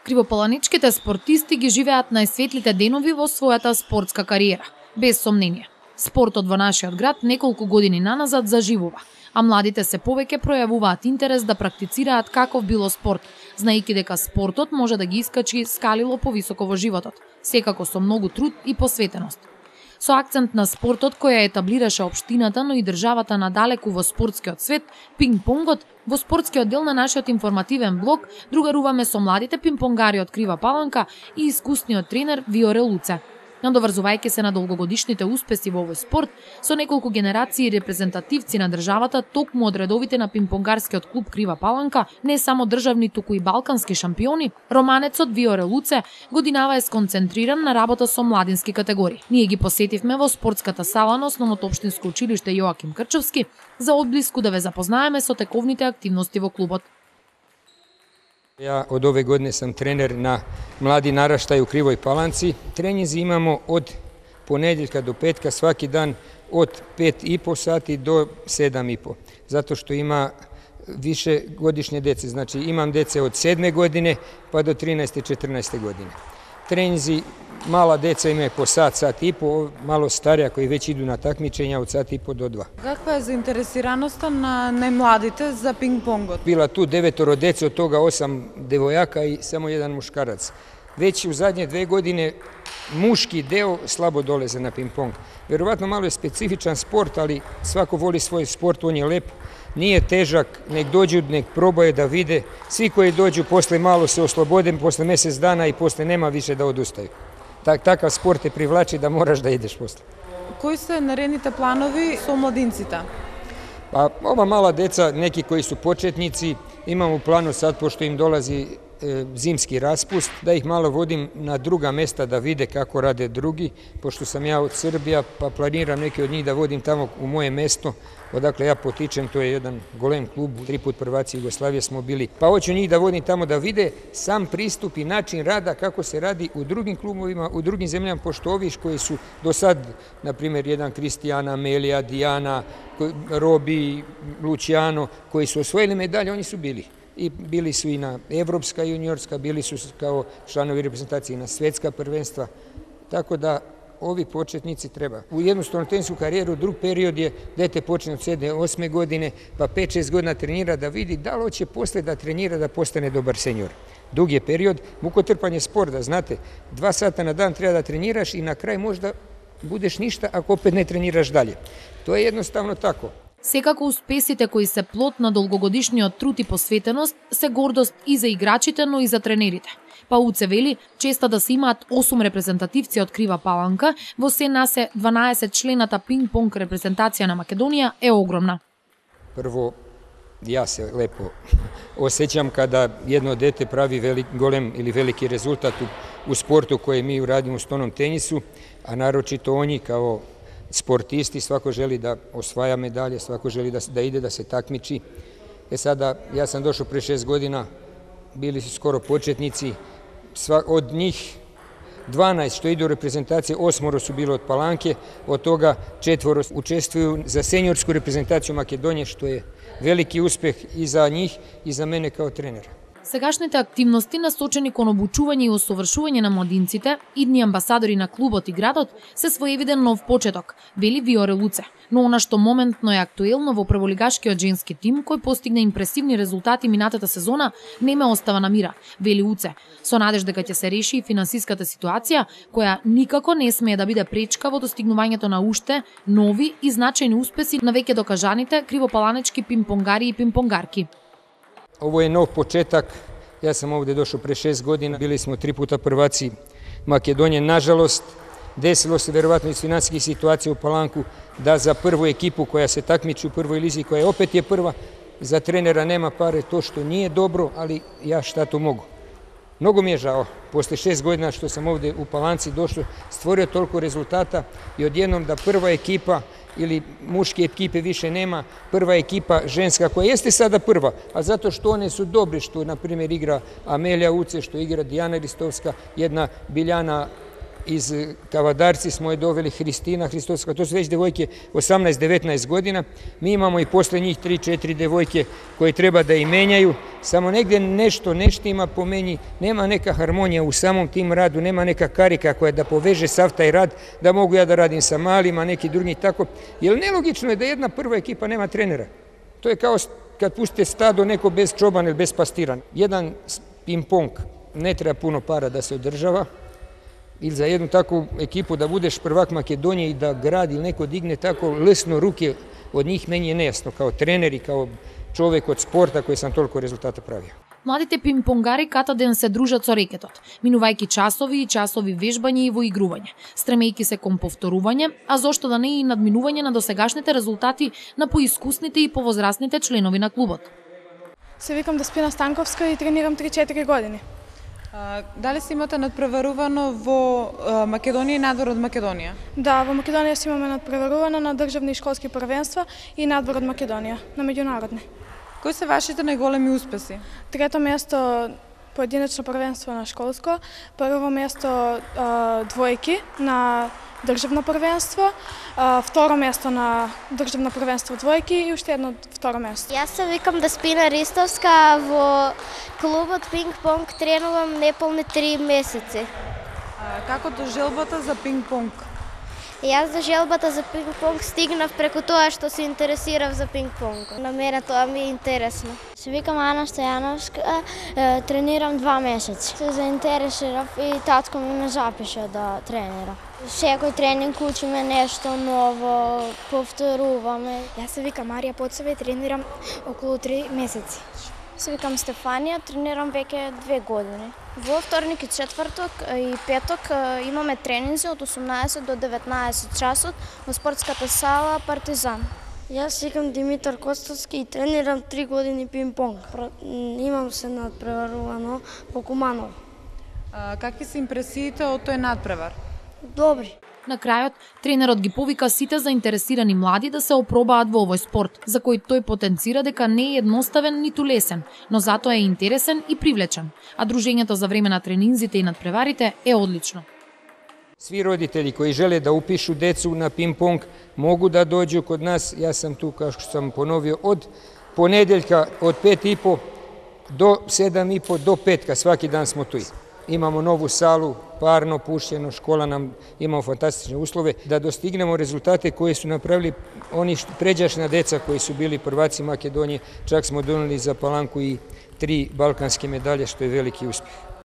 Кривопаланичките спортисти ги живеат најсветлите денови во својата спортска кариера. Без сомнение, спортот во нашиот град неколку години наназад заживува, а младите се повеќе пројавуваат интерес да практицираат каков било спорт, знаејќи дека спортот може да ги искачи скалило повисоко во животот, секако со многу труд и посветеност. Со акцент на спортот која етаблираше општината, но и државата надалеку во спортскиот свет, пинг-понгот, во спортскиот дел на нашиот информативен блог другаруваме со младите пинг-понгари од Крива Паланка и искусниот тренер Виоре Луце. Надоврзувајќи се на долгогодишните успеси во овој спорт, со неколку генерации репрезентативци на државата токму од редовите на пинг-понгарскиот клуб Крива Паланка, не само државни, туку и балкански шампиони, романецот Виоре Луце годинава е сконцентриран на работа со младински категории. Ние ги посетивме во спортската сала на Основното општинско училиште Јоаким Крчовски за одблиску да ве запознаеме со тековните активности во клубот. Ja od ove godine sam trener na mladi naraštaj u Krivoj Palanci. Treninzi imamo od ponedjeljka do petka svaki dan od 5,5 sati do 7,5. Zato što ima više godišnje dece. Znači imam dece od 7. godine pa do 13. i 14. godine. Treninzi, mala deca imaju po sat, sat i po, malo starija koji već idu na takmičenja od sat i po do 2. Каква е заинтересираноста на најмладите за пинг-понгот? Bila tu 9 dece, od toga 8 devojaka i samo 1 muškarac. Već u zadnje 2 godine muški deo slabo dolaze na ping-pong. Verovatno malo je specifičan sport, ali svako voli svoj sport, on je lep. Nije težak, nek dođu, nek probaju da vide. Svi koji dođu posle malo se oslobode, posle mesec dana i posle nema više da odustaju. Takav sport te privlači da moraš da ideš posle. Кои се наредните планови со младинците? Pa ova mala deca, neki koji su početnici, imam u planu sad, pošto im dolazi zimski raspust, da ih malo vodim na druga mesta da vide kako rade drugi, pošto sam ja od Srbija, pa planiram neke od njih da vodim tamo u moje mesto, odakle ja potičem, to je jedan golem klub, 3 put prvaci Jugoslavije smo bili, pa hoću njih da vodim tamo da vide sam pristup i način rada kako se radi u drugim klubovima, u drugim zemljama, pošto ovi koji su do sad, na primjer, jedan Kristijana, Amelija, Dijana, Robi, Luciano, koji su osvojili medalje, oni su bili. I bili su i na evropska juniorska, bili su kao članovi reprezentacije na svetska prvenstva. Tako da ovi početnici treba. U jednostavnu tenisku karijeru drug period je dete počne od 7. 8. godine, pa 5-6 godina trenira da vidi da li hoće posle da trenira da postane dobar senior. Dug je period, mukotrpanje sporta, znate, 2 sata na dan treba da treniraš i na kraj možda budeš ništa ako opet ne treniraš dalje. To je jednostavno tako. Секако успесите кои се плод на долгогодишниот труд и посветеност се гордост и за играчите, но и за тренерите. Па Уце вели, честа да се имаат 8 репрезентативци од Крива Паланка, во се нас е 12 члената пинг-понг репрезентација на Македонија е огромна. Prvo, ja se lepo osjećam kada jedno dete pravi golem ili veliki rezultat u sportu koje mi uradimo u stonom tenisu, a naročito oni kao sportisti, svako želi da osvaja medalje, svako želi da ide, da se takmiči. Sada, ja sam došao pre 6 godina, bili su skoro početnici, od njih 12 što idu u reprezentacije, 8 su bilo od Palanke, od toga 4 učestvuju za seniorsku reprezentaciju Makedonije, što je veliki uspeh i za njih i za mene kao trenera. Сегашните активности насочени кон обучување и усовршување на младинците, идни амбасадори на клубот и градот, се своевиден нов почеток, вели Виоре Луце. Но она што моментно е актуелно во прволигашкиот женски тим, кој постигна импресивни резултати минатата сезона, не ме остава на мира, вели Уце, со надеж дека ќе се реши и финансиската ситуација, која никако не смее да биде пречка во достигнувањето на уште нови и значајни успеси на веќе докажаните кривопаланечки пинг-понгари и пинг-понгарки. Ovo je nov početak, ja sam ovde došao pre 6 godina, bili smo 3 puta prvaci Makedonije. Nažalost, desilo se verovatno iz finansijskih situacija u Palanku da za prvu ekipu koja se takmiči u prvoj lizi, koja opet je prva, za trenera nema pare, to što nije dobro, ali ja šta to mogu. Mnogo mi je žao, posle 6 godina što sam ovde u Palanci došao, stvorio toliko rezultata i odjednom da prva ekipa ili muške ekipe više nema, prva ekipa ženska koja jeste sada prva, a zato što one su dobri, što na primjer igra Amelija Uce, što igra Dijana Ristovska, jedna Biljana iz Kavadarci smo je doveli Hristina Hristosovska, to su već devojke 18-19 godina. Mi imamo i posle njih 3-4 devojke koje treba da i menjaju, samo negdje nešto neštima po meni, nema neka harmonija u samom tim radu, nema neka karika koja da poveže sav taj rad, da mogu ja da radim sa malima, neki drugi tako, jer nelogično je da jedna prva ekipa nema trenera. To je kao kad pustite stado neko bez čobana ili bez pastira. Jedan ping-pong ne treba puno para da se održava, ili za jednu takvu ekipu da budeš prvak Makedonije i da grad ili neko digne tako lesno ruke od njih, meni je nejasno kao trener i kao čovek od sporta koji sam toliko rezultata pravio. Младите пинг-понгари ката ден се дружат со рекетот, минувајќи часови и часови вежбање и во игрување, стремејќи се кон повторување, а зошто да не и надминување на досегашните резултати на поискусните и повозрастните членови на клубот. Се викам Деспина Станковска и тренирам 3-4 години. Дали си имате надпреварувано во Македонија и надвор од Македонија? Да, во Македонија си имаме надпреварувано на државни и школски првенства и надвор од Македонија, на меѓународни. Кои се вашите најголеми успеси? Трето место поединечно првенство на школско, прво место двојки на државно првенство, второ место на државно првенство двојки и уште едно второ место. Јас се викам Деспина Ристовска, во клубот пинг-понг тренувам неполни 3 месеци. Како до желбата за пинг-понг? Јас до желбата за пинг-понг стигнав преку тоа што се интересирав за пинг-понг. На мене тоа ми е интересно. Се викам Ана Стојановска, тренирам 2 месеци. Се заинтересирав и татко ми ме запиша да тренирам. Секој тренинг учиме нешто ново, повторуваме. Јас се викам Марија Поцева и тренирам околу 3 месеци. Се викам Стефанија, тренирам веќе 2 години. Во вторник и четврток и петок имаме тренинзи од 18 до 19 часот во спортската сала Партизан. Јас се викам Димитар Костовски и тренирам 3 години пинг-понг. Имам се надпреварувано во Куманово. Какви се импресиите од тој надпревар? Добри. На крајот, тренерот ги повика сите заинтересирани млади да се опробаат во овој спорт, за кој тој потенцира дека не е едноставен ниту лесен, но затоа е интересен и привлечен, а дружењето за време на тренинзите и надпреварите е одлично. Svi roditelji koji žele da upišu decu na ping-pong mogu da dođu kod nas. Ja sam tu, kao što sam ponovio, od ponedeljka od 5:30 do 7:30 do petka. Svaki dan smo tu. Imamo novu salu, parno pušeno, škola nam imamo fantastične uslove da dostignemo rezultate koje su napravili oni pređašnja deca koji su bili prvaci Makedonije. Čak smo doneli za Palanku i 3 balkanske medalje, što je veliki uspjeh.